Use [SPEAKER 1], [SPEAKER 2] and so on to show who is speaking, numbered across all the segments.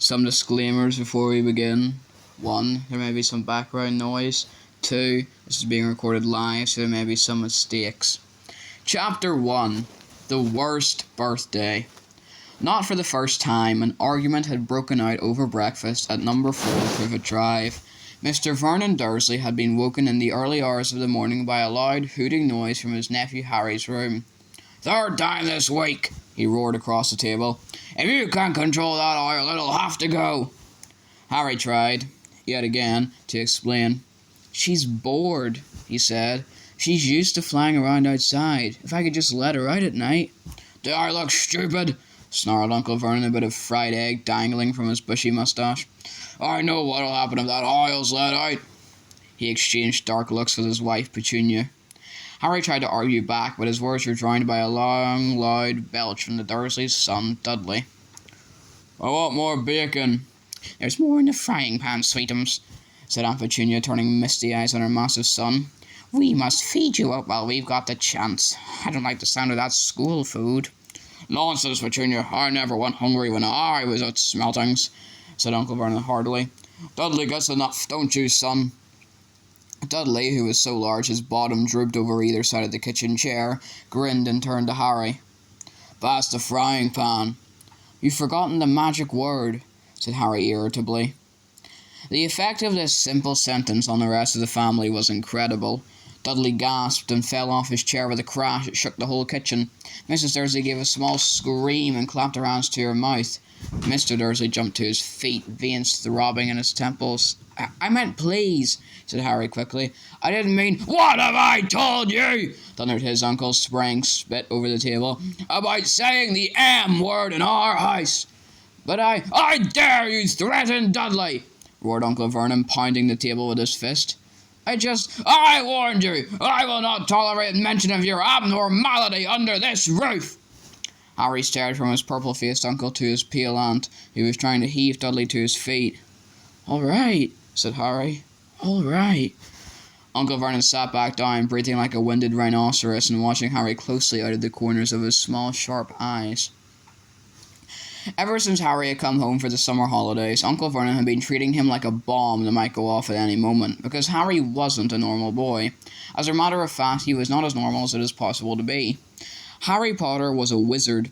[SPEAKER 1] Some disclaimers before we begin. 1. There may be some background noise. 2. This is being recorded live, so there may be some mistakes. Chapter 1. The Worst Birthday. Not for the first time, an argument had broken out over breakfast at number 4 Privet Drive. Mr. Vernon Dursley had been woken in the early hours of the morning by a loud hooting noise from his nephew Harry's room. "Third time this week," he roared across the table. "If you can't control that oil, it'll have to go." Harry tried, yet again, to explain. "She's bored," he said. "She's used to flying around outside. If I could just let her out at night." "Do I look stupid?" snarled Uncle Vernon, a bit of fried egg dangling from his bushy moustache. "I know what'll happen if that oil's let out." He exchanged dark looks with his wife, Petunia. Harry tried to argue back, but his words were drowned by a long, loud belch from the Dursleys' son, Dudley. "I want more bacon." "There's more in the frying pan, sweetums," said Aunt Petunia, turning misty eyes on her massive son. "We must feed you up while we've got the chance. I don't like the sound of that school food." "Nonsense, Petunia. I never went hungry when I was at Smeltings," said Uncle Vernon heartily. "Dudley gets enough, don't you, son?" Dudley, who was so large his bottom drooped over either side of the kitchen chair, grinned and turned to Harry. "Pass the frying pan." "You've forgotten the magic word," said Harry irritably. The effect of this simple sentence on the rest of the family was incredible. Dudley gasped and fell off his chair with a crash that shook the whole kitchen. Mrs. Dursley gave a small scream and clapped her hands to her mouth. Mr. Dursley jumped to his feet, veins throbbing in his temples. I meant please," said Harry quickly. "I didn't mean—" "What have I told you?" thundered his uncle, spraying spit over the table. "About saying the M word in our house." "But I dare you threaten Dudley!" roared Uncle Vernon, pounding the table with his fist. "I warned you! I will not tolerate mention of your abnormality under this roof!" Harry stared from his purple-faced uncle to his pale aunt, who was trying to heave Dudley to his feet. "All right," said Harry. "All right." Uncle Vernon sat back down, breathing like a winded rhinoceros and watching Harry closely out of the corners of his small, sharp eyes. Ever since Harry had come home for the summer holidays, Uncle Vernon had been treating him like a bomb that might go off at any moment, because Harry wasn't a normal boy. As a matter of fact, he was not as normal as it is possible to be. Harry Potter was a wizard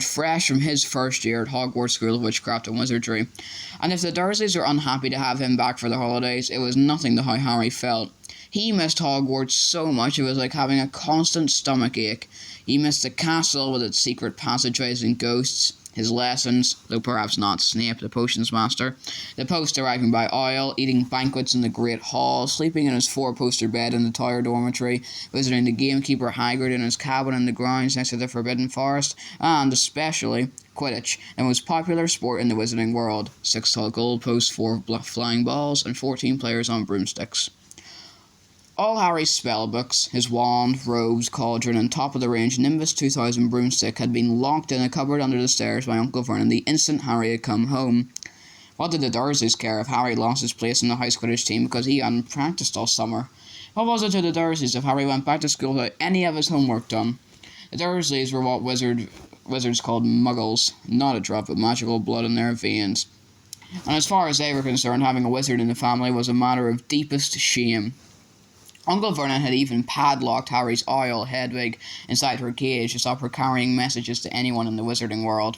[SPEAKER 1] fresh from his first year at Hogwarts School of Witchcraft and Wizardry, and if the Dursleys were unhappy to have him back for the holidays, it was nothing to how Harry felt. He missed Hogwarts so much it was like having a constant stomach ache. He missed the castle with its secret passageways and ghosts, his lessons, though perhaps not Snape, the potions master, the post arriving by oil, eating banquets in the Great Hall, sleeping in his 4-poster bed in the Tower Dormitory, visiting the gamekeeper Hagrid in his cabin in the grounds next to the Forbidden Forest, and, especially, Quidditch, the most popular sport in the wizarding world. 6 tall goalposts, 4 flying balls, and 14 players on broomsticks. All Harry's spellbooks, his wand, robes, cauldron, and top-of-the-range Nimbus 2000 broomstick had been locked in a cupboard under the stairs by Uncle Vernon the instant Harry had come home. What did the Dursleys care if Harry lost his place in the house Quidditch team because he hadn't practiced all summer? What was it to the Dursleys if Harry went back to school without any of his homework done? The Dursleys were what wizards called muggles, not a drop of magical blood in their veins. And as far as they were concerned, having a wizard in the family was a matter of deepest shame. Uncle Vernon had even padlocked Harry's owl, Hedwig, inside her cage to stop her carrying messages to anyone in the wizarding world.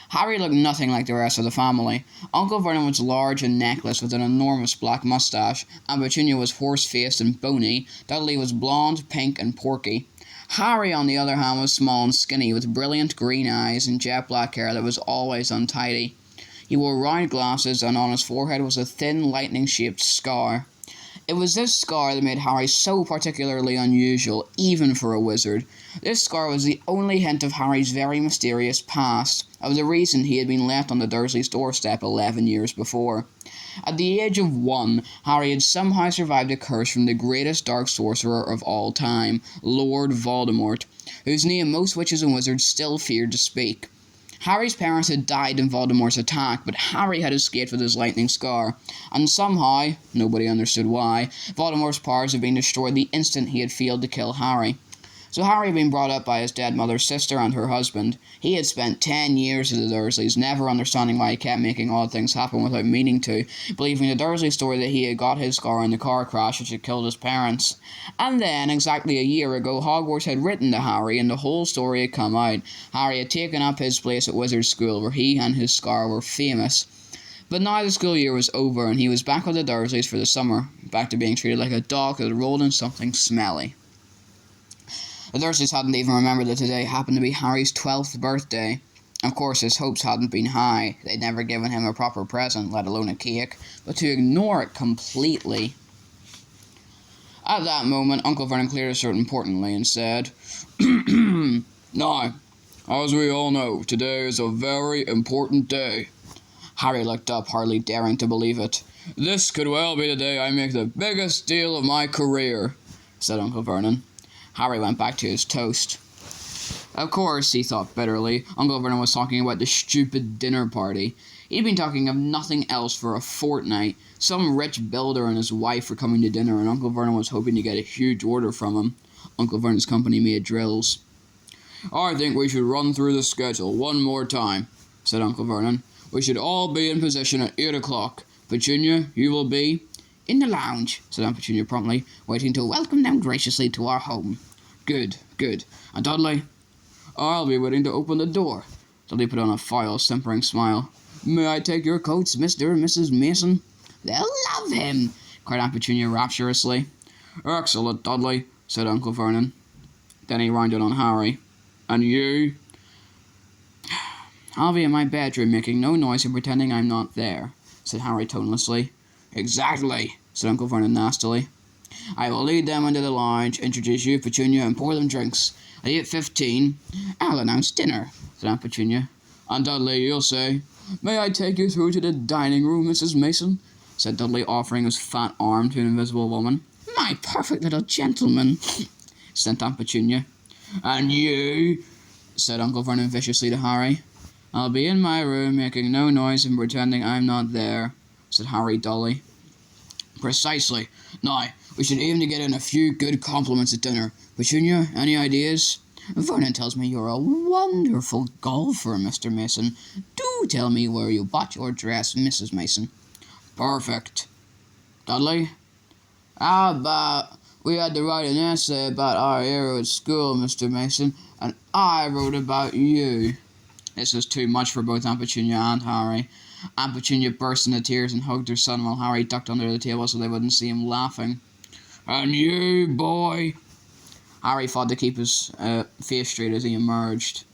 [SPEAKER 1] Harry looked nothing like the rest of the family. Uncle Vernon was large and neckless with an enormous black moustache, and Petunia was horse-faced and bony. Dudley was blonde, pink, and porky. Harry, on the other hand, was small and skinny, with brilliant green eyes and jet black hair that was always untidy. He wore round glasses, and on his forehead was a thin, lightning-shaped scar. It was this scar that made Harry so particularly unusual, even for a wizard. This scar was the only hint of Harry's very mysterious past, of the reason he had been left on the Dursleys' doorstep 11 years before. At the age of 1, Harry had somehow survived a curse from the greatest dark sorcerer of all time, Lord Voldemort, whose name most witches and wizards still feared to speak. Harry's parents had died in Voldemort's attack, but Harry had escaped with his lightning scar, and somehow, nobody understood why, Voldemort's powers had been destroyed the instant he had failed to kill Harry. So Harry had been brought up by his dead mother's sister and her husband. He had spent 10 years with the Dursleys, never understanding why he kept making odd things happen without meaning to, believing the Dursley story that he had got his scar in the car crash which had killed his parents. And then, exactly a year ago, Hogwarts had written to Harry and the whole story had come out. Harry had taken up his place at Wizard's School, where he and his scar were famous. But now the school year was over and he was back with the Dursleys for the summer, back to being treated like a dog that had rolled in something smelly. The Dursleys hadn't even remembered that today happened to be Harry's 12th birthday. Of course, his hopes hadn't been high. They'd never given him a proper present, let alone a cake, but to ignore it completely. At that moment, Uncle Vernon cleared his throat importantly and said, "Now, as we all know, today is a very important day." Harry looked up, hardly daring to believe it. "This could well be the day I make the biggest deal of my career," said Uncle Vernon. Harry went back to his toast. Of course, he thought bitterly, Uncle Vernon was talking about the stupid dinner party. He'd been talking of nothing else for a fortnight. Some rich builder and his wife were coming to dinner, and Uncle Vernon was hoping to get a huge order from him. Uncle Vernon's company made drills. "I think we should run through the schedule one more time," said Uncle Vernon. "We should all be in position at 8 o'clock. Petunia, you will be—" "In the lounge," said Aunt Petunia promptly, "waiting to welcome them graciously to our home." Good. And Dudley?" "I'll be waiting to open the door." Dudley put on a foul, simpering smile. "May I take your coats, Mr. and Mrs. Mason?" "They'll love him," cried Aunt Petunia rapturously. "Excellent, Dudley," said Uncle Vernon. Then he rounded on Harry. "And you?" "I'll be in my bedroom making no noise and pretending I'm not there," said Harry tonelessly. "Exactly," said Uncle Vernon nastily. "I will lead them into the lounge, introduce you, Petunia, and pour them drinks. At 8:15, I'll announce dinner," said Aunt Petunia. "And Dudley, you'll say—" "May I take you through to the dining room, Mrs. Mason?" said Dudley, offering his fat arm to an invisible woman. "My perfect little gentleman," said Aunt Petunia. "And you?" said Uncle Vernon viciously to Harry. "I'll be in my room, making no noise and pretending I'm not there," said Harry dully. "Precisely. Now, we should aim to get in a few good compliments at dinner. Petunia, any ideas?" "Vernon tells me you're a wonderful golfer, Mr. Mason. Do tell me where you bought your dress, Mrs. Mason." "Perfect. Dudley?" "But we had to write an essay about our hero at school, Mr. Mason, and I wrote about you." This was too much for both Aunt Petunia and Harry. Aunt Petunia burst into tears and hugged her son while Harry ducked under the table so they wouldn't see him laughing. "And you, boy?" Harry fought to keep his face straight as he emerged.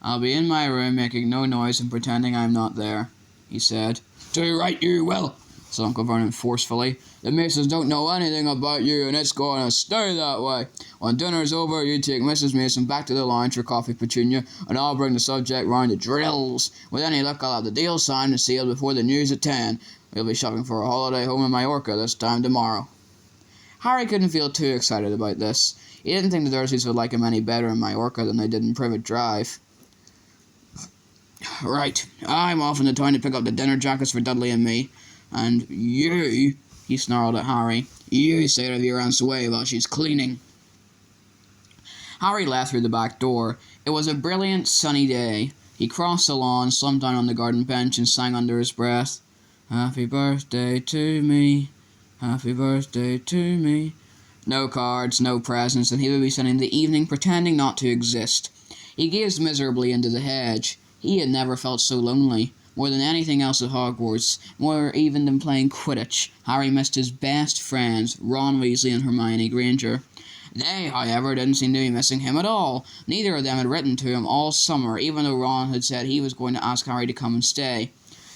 [SPEAKER 1] "I'll be in my room making no noise and pretending I'm not there," he said. "Too right you will," said Uncle Vernon forcefully. "The Masons don't know anything about you, and it's going to stay that way. When dinner's over, you take Mrs. Mason back to the lounge for coffee, Petunia, and I'll bring the subject round to drills. With any luck, I'll have the deal signed and sealed before the news at 10. We'll be shopping for a holiday home in Majorca this time tomorrow." Harry couldn't feel too excited about this. He didn't think the Dursleys would like him any better in Majorca than they did in Privet Drive. "Right, I'm off into town to pick up the dinner jackets for Dudley and me. And you," he snarled at Harry, "you stay out of your aunt's way while she's cleaning." Harry left through the back door. It was a brilliant, sunny day. He crossed the lawn, slumped down on the garden bench, and sang under his breath, "Happy birthday to me, happy birthday to me." No cards, no presents, and he would be spending the evening pretending not to exist. He gazed miserably into the hedge. He had never felt so lonely. More than anything else at Hogwarts, more even than playing Quidditch, Harry missed his best friends, Ron Weasley and Hermione Granger. They, however, didn't seem to be missing him at all. Neither of them had written to him all summer, even though Ron had said he was going to ask Harry to come and stay.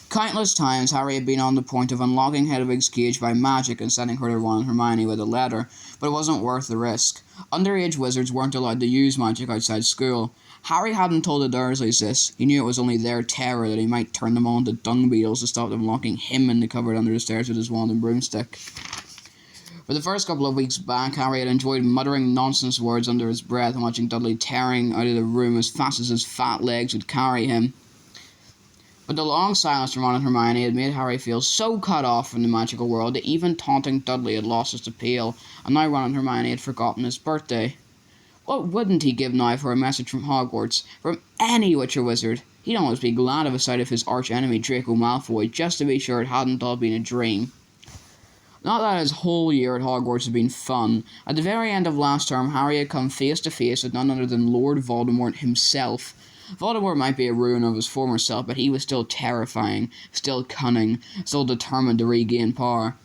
[SPEAKER 1] Countless times Harry had been on the point of unlocking Hedwig's cage by magic and sending her to Ron and Hermione with a letter, but it wasn't worth the risk. Underage wizards weren't allowed to use magic outside school. Harry hadn't told the Dursleys this. He knew it was only their terror that he might turn them on to dung beetles to stop them locking him in the cupboard under the stairs with his wand and broomstick. For the first couple of weeks back, Harry had enjoyed muttering nonsense words under his breath and watching Dudley tearing out of the room as fast as his fat legs would carry him. But the long silence from Ron and Hermione had made Harry feel so cut off from the magical world that even taunting Dudley had lost its appeal, and now Ron and Hermione had forgotten his birthday. What wouldn't he give now for a message from Hogwarts, from any witch or wizard? He'd almost be glad of a sight of his arch-enemy Draco Malfoy, just to be sure it hadn't all been a dream. Not that his whole year at Hogwarts had been fun. At the very end of last term, Harry had come face to face with none other than Lord Voldemort himself. Voldemort might be a ruin of his former self, but he was still terrifying, still cunning, still determined to regain power.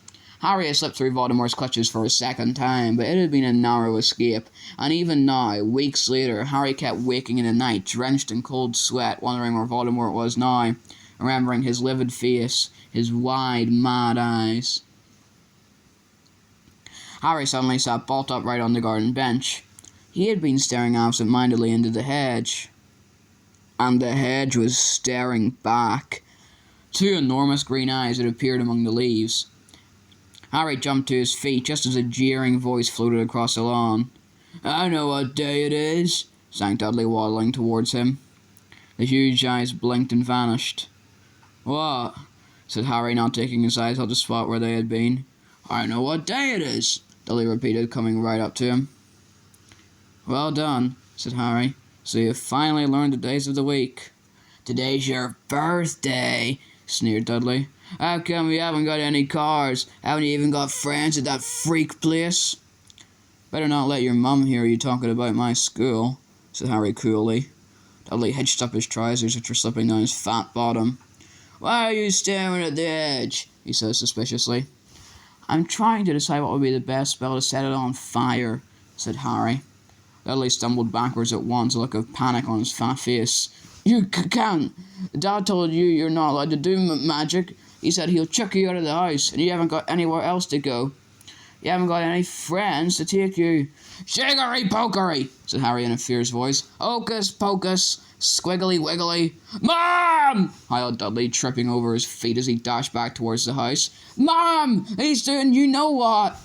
[SPEAKER 1] Harry had slipped through Voldemort's clutches for a second time, but it had been a narrow escape, and even now, weeks later, Harry kept waking in the night, drenched in cold sweat, wondering where Voldemort was now, remembering his livid face, his wide, mad eyes. Harry suddenly sat bolt upright on the garden bench. He had been staring absent-mindedly into the hedge, and the hedge was staring back. Two enormous green eyes had appeared among the leaves. Harry jumped to his feet just as a jeering voice floated across the lawn. "I know what day it is," sang Dudley, waddling towards him. The huge eyes blinked and vanished. "What?" said Harry, not taking his eyes off the spot where they had been. "I know what day it is," Dudley repeated, coming right up to him. "Well done," said Harry. "So you've finally learned the days of the week." "Today's your birthday," sneered Dudley. "How come you haven't got any cars? Haven't you even got friends at that freak place?" "Better not let your mum hear you talking about my school," said Harry coolly. Dudley hitched up his trousers, which were slipping down his fat bottom. "Why are you staring at the edge?" he said suspiciously. "I'm trying to decide what would be the best spell to set it on fire," said Harry. Dudley stumbled backwards at once, a look of panic on his fat face. "You can't! Dad told you you're not allowed to do magic. He said he'll chuck you out of the house, and you haven't got anywhere else to go. You haven't got any friends to take you." "Shigery pokery," said Harry in a fierce voice. "Hocus pocus, squiggly wiggly." "Mom!" howled Dudley, tripping over his feet as he dashed back towards the house. "Mom! He's doing you know what!"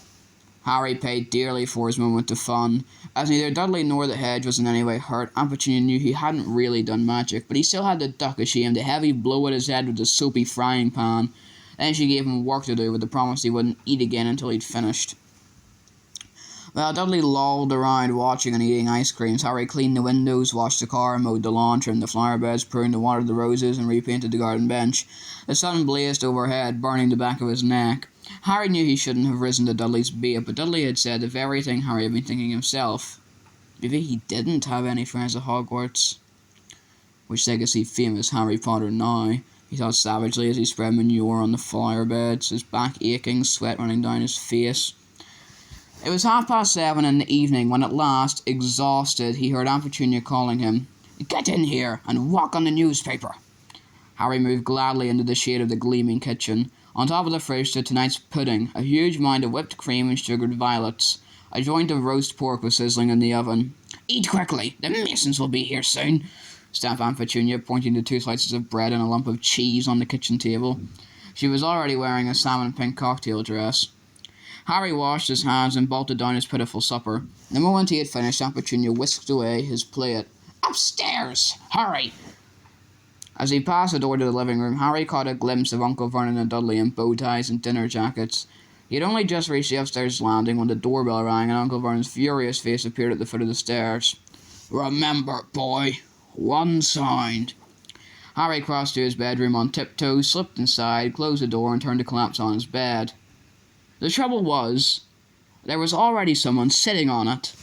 [SPEAKER 1] Harry paid dearly for his moment of fun. As neither Dudley nor the hedge was in any way hurt, Aunt Petunia knew he hadn't really done magic, but he still had to duck as she aimed a heavy blow at his head with the soapy frying pan. Then she gave him work to do with the promise he wouldn't eat again until he'd finished. While Dudley lolled around watching and eating ice creams, Harry cleaned the windows, washed the car, mowed the lawn, trimmed the flower beds, pruned and watered the roses, and repainted the garden bench. The sun blazed overhead, burning the back of his neck. Harry knew he shouldn't have risen to Dudley's bait, but Dudley had said the very thing Harry had been thinking himself. Maybe he didn't have any friends at Hogwarts. Wish they could see famous Harry Potter now, he thought savagely as he spread manure on the flower beds, his back aching, sweat running down his face. It was 7:30 in the evening when at last, exhausted, he heard Aunt Petunia calling him. "Get in here and walk on the newspaper." Harry moved gladly into the shade of the gleaming kitchen. On top of the fridge stood tonight's pudding, a huge mound of whipped cream and sugared violets. A joint of roast pork was sizzling in the oven. "Eat quickly, the Masons will be here soon," stamped Aunt Petunia, pointing to 2 slices of bread and a lump of cheese on the kitchen table. She was already wearing a salmon-pink cocktail dress. Harry washed his hands and bolted down his pitiful supper. The moment he had finished, Aunt Petunia whisked away his plate. "Upstairs! Hurry!" As he passed the door to the living room, Harry caught a glimpse of Uncle Vernon and Dudley in bow ties and dinner jackets. He had only just reached the upstairs landing when the doorbell rang and Uncle Vernon's furious face appeared at the foot of the stairs. "Remember, boy, one sound." Harry crossed to his bedroom on tiptoe, slipped inside, closed the door, and turned to collapse on his bed. The trouble was, there was already someone sitting on it.